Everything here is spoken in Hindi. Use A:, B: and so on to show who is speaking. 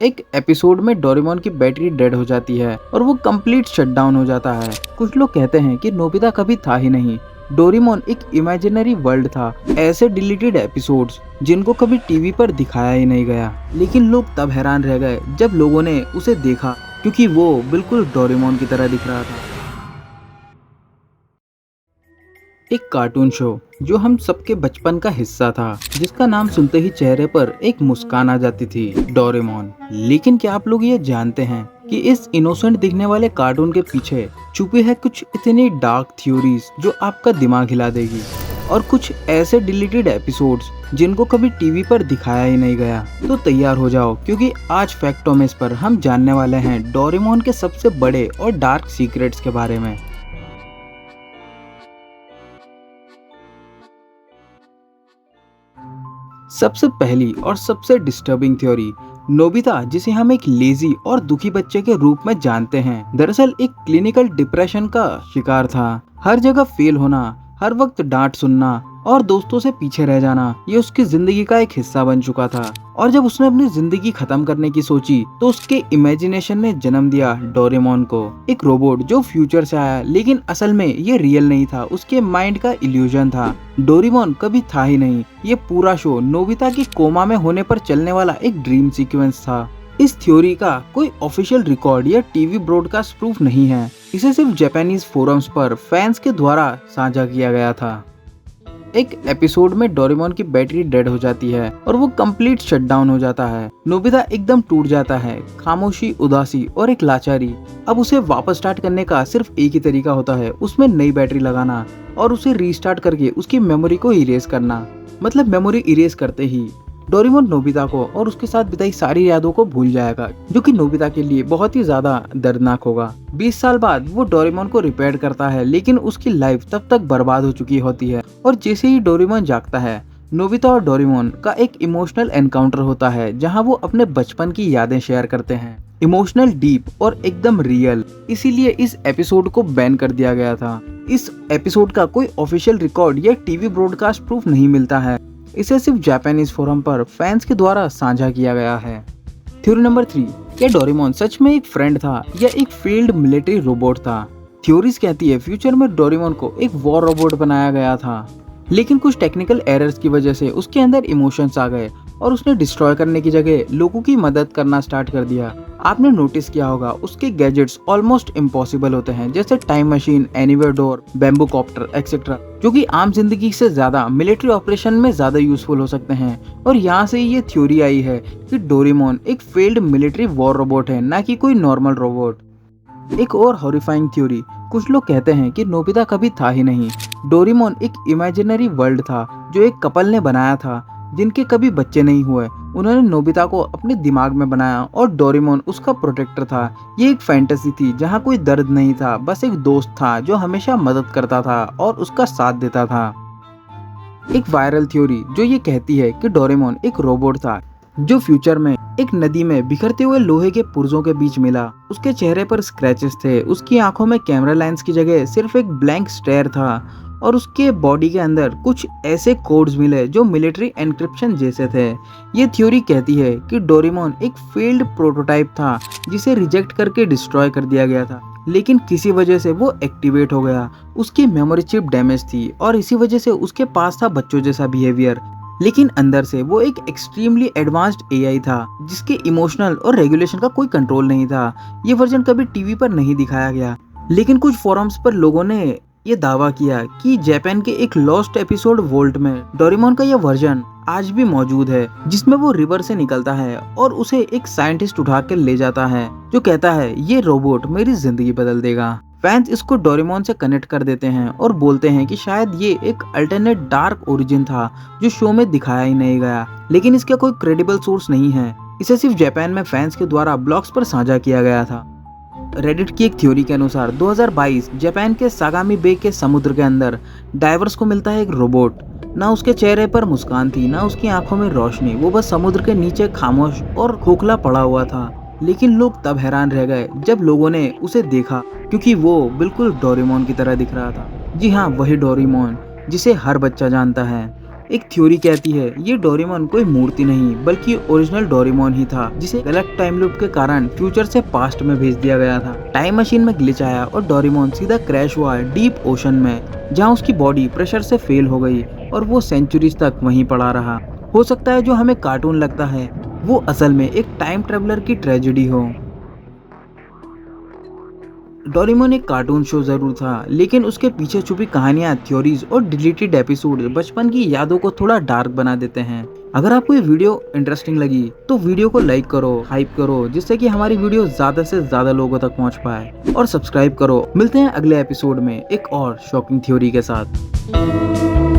A: एक एपिसोड में डोरेमोन की बैटरी डेड हो जाती है और वो कंप्लीट शटडाउन हो जाता है। कुछ लोग कहते हैं कि नोबिता कभी था ही नहीं, डोरेमोन एक इमेजिनरी वर्ल्ड था। ऐसे डिलीटेड एपिसोड्स जिनको कभी टीवी पर दिखाया ही नहीं गया। लेकिन लोग तब हैरान रह गए जब लोगों ने उसे देखा, क्योंकि वो बिल्कुल डोरेमोन की तरह दिख रहा था। एक कार्टून शो जो हम सबके बचपन का हिस्सा था, जिसका नाम सुनते ही चेहरे पर एक मुस्कान आ जाती थी, डोरेमोन। लेकिन क्या आप लोग ये जानते हैं कि इस इनोसेंट दिखने वाले कार्टून के पीछे छुपी है कुछ इतनी डार्क थ्योरीज जो आपका दिमाग हिला देगी, और कुछ ऐसे डिलीटेड एपिसोड्स जिनको कभी टीवी पर दिखाया ही नहीं गया। तो तैयार हो जाओ, क्योंकि आज फैक्टोमेस पर हम जानने वाले हैं डोरेमोन के सबसे बड़े और डार्क सीक्रेट्स के बारे में। सबसे पहली और सबसे डिस्टर्बिंग थ्योरी, नोबिता जिसे हम एक लेजी और दुखी बच्चे के रूप में जानते हैं, दरअसल एक क्लिनिकल डिप्रेशन का शिकार था। हर जगह फेल होना, हर वक्त डांट सुनना और दोस्तों से पीछे रह जाना, ये उसकी जिंदगी का एक हिस्सा बन चुका था। और जब उसने अपनी जिंदगी खत्म करने की सोची तो उसके इमेजिनेशन ने जन्म दिया डोरेमोन को, एक रोबोट जो फ्यूचर से आया, लेकिन असल में ये रियल नहीं था, उसके माइंड का इल्यूजन था। डोरेमोन कभी था ही नहीं। ये पूरा शो नोबिता की कोमा में होने पर चलने वाला एक ड्रीम सीक्वेंस था। इस थ्योरी का कोई ऑफिशियल रिकॉर्ड या टीवी ब्रॉडकास्ट प्रूफ नहीं है। इसे सिर्फ जापानीज फोरम्स पर फैंस के द्वारा साझा किया गया था। एक एपिसोड में डोरेमोन की बैटरी डेड हो जाती है और वो कंप्लीट शटडाउन हो जाता है। नोबिता एकदम टूट जाता है, खामोशी, उदासी और एक लाचारी। अब उसे वापस स्टार्ट करने का सिर्फ एक ही तरीका होता है, उसमें नई बैटरी लगाना और उसे रीस्टार्ट करके उसकी मेमोरी को इरेज करना। मतलब मेमोरी इरेज करते ही डोरेमोन नोबिता को और उसके साथ बिताई सारी यादों को भूल जाएगा, जो कि नोबिता के लिए बहुत ही ज्यादा दर्दनाक होगा। 20 साल बाद वो डोरेमोन को रिपेयर करता है, लेकिन उसकी लाइफ तब तक बर्बाद हो चुकी होती है। और जैसे ही डोरेमोन जागता है, नोबिता और डोरेमोन का एक इमोशनल एनकाउंटर होता है, जहां वो अपने बचपन की यादें शेयर करते हैं। इमोशनल, डीप और एकदम रियल। इसीलिए इस एपिसोड को बैन कर दिया गया था। इस एपिसोड का कोई ऑफिशियल रिकॉर्ड या टीवी ब्रॉडकास्ट प्रूफ नहीं मिलता है। इसे सिर्फ जापानीज फोरम पर फैंस के द्वारा साझा किया गया है। थ्योरी नंबर 3, क्या डोरेमोन सच में एक फ्रेंड था या एक फील्ड मिलिट्री रोबोट था? थ्योरीज कहती है फ्यूचर में डोरेमोन को एक वॉर रोबोट बनाया गया था, लेकिन कुछ टेक्निकल एरर्स की वजह से उसके अंदर इमोशंस आ गए और उसने डिस्ट्रॉय करने की जगह लोगों की मदद करना स्टार्ट कर दिया। आपने नोटिस किया होगा उसके गैजेट्स ऑलमोस्ट इम्पॉसिबल होते हैं, जैसे time machine, anywhere door, bamboo copter etcetera, जो कि आम जिंदगी से ज्यादा मिलिट्री ऑपरेशन में ज्यादा यूजफुल हो सकते हैं। और यहाँ से ये थ्योरी आई है कि डोरेमोन एक फेल्ड मिलिट्री वॉर रोबोट है, ना कि कोई नॉर्मल रोबोट। एक और हॉरिफाइंग थ्योरी, कुछ लोग कहते हैं कि नोबिता कभी था ही नहीं, डोरेमोन एक इमेजिनरी वर्ल्ड था जो एक कपल ने बनाया था, जिनके कभी बच्चे नहीं हुए। उन्होंने नोबिता को अपने दिमाग में बनाया और डोरेमोन उसका प्रोटेक्टर था। ये एक फैंटेसी थी जहाँ कोई दर्द नहीं था, बस एक दोस्त था जो हमेशा मदद करता था और उसका साथ देता था। एक वायरल थ्योरी जो ये कहती है कि डोरेमोन एक रोबोट था जो फ्यूचर में एक नदी में बिखरते हुए लोहे के पुर्जों के बीच मिला। उसके चेहरे पर स्क्रैचेस थे, उसकी आंखों में कैमरा लेंस की जगह सिर्फ एक ब्लैंक स्टेयर था, और उसके बॉडी के अंदर कुछ ऐसे कोड्स मिले जो मिलिट्री एन्क्रिप्शन जैसे थे। ये थ्योरी कहती है कि डोरेमोन एक फेल्ड प्रोटोटाइप था जिसे रिजेक्ट करके डिस्ट्रॉय कर दिया गया था, लेकिन किसी वजह से वो एक्टिवेट हो गया। उसकी मेमोरी चिप डैमेज थी और इसी वजह से उसके पास था बच्चों जैसा बिहेवियर, लेकिन अंदर से वो एक एक्सट्रीमली एडवांस्ड एआई था जिसके इमोशनल और रेगुलेशन का कोई कंट्रोल नहीं था। ये वर्जन कभी टीवी पर नहीं दिखाया गया, लेकिन कुछ फोरम्स पर लोगों ने ये दावा किया कि जापान के एक लॉस्ट एपिसोड वोल्ट में डोरेमोन का यह वर्जन आज भी मौजूद है, जिसमें वो रिवर से निकलता है और उसे एक साइंटिस्ट उठा कर ले जाता है जो कहता है ये रोबोट मेरी जिंदगी बदल देगा। फैंस इसको डोरेमोन से कनेक्ट कर देते हैं और बोलते हैं कि शायद ये एक अल्टरनेट डार्क ओरिजिन था जो शो में दिखाया ही नहीं गया, लेकिन इसका कोई क्रेडिबल सोर्स नहीं है। इसे सिर्फ जापान में फैंस के द्वारा ब्लॉग्स पर साझा किया गया था। रेडिट की एक थ्योरी के अनुसार 2022 जापान के सागामी बे के समुद्र के अंदर डाइवर्स को मिलता है एक रोबोट। ना उसके चेहरे पर मुस्कान थी, ना उसकी आंखों में रोशनी, वो बस समुद्र के नीचे खामोश और खोखला पड़ा हुआ था। लेकिन लोग तब हैरान रह गए जब लोगों ने उसे देखा, क्योंकि वो बिल्कुल डोरेमोन की तरह दिख रहा था। जी हाँ, वही डोरेमोन जिसे हर बच्चा जानता है। एक थ्योरी कहती है ये डोरेमोन कोई मूर्ति नहीं बल्कि ओरिजिनल डोरेमोन ही था, जिसे गलत टाइम लूप के कारण फ्यूचर से पास्ट में भेज दिया गया था। टाइम मशीन में ग्लिच आया और डोरेमोन सीधा क्रैश हुआ डीप ओशन में, जहाँ उसकी बॉडी प्रेशर से फेल हो गई और वो सेंचुरीज तक वहीं पड़ा रहा। हो सकता है जो हमें कार्टून लगता है वो असल में एक टाइम ट्रेवलर की ट्रेजेडी हो। डोरेमोन एक कार्टून शो जरूर था, लेकिन उसके पीछे छुपी कहानियां, थ्योरीज और डिलीटेड एपिसोड बचपन की यादों को थोड़ा डार्क बना देते हैं। अगर आपको ये वीडियो इंटरेस्टिंग लगी तो वीडियो को लाइक करो, हाइप करो, जिससे कि हमारी वीडियो ज्यादा से ज्यादा लोगों तक पहुंच पाए, और सब्सक्राइब करो। मिलते हैं अगले एपिसोड में एक और शॉकिंग थ्योरी के साथ।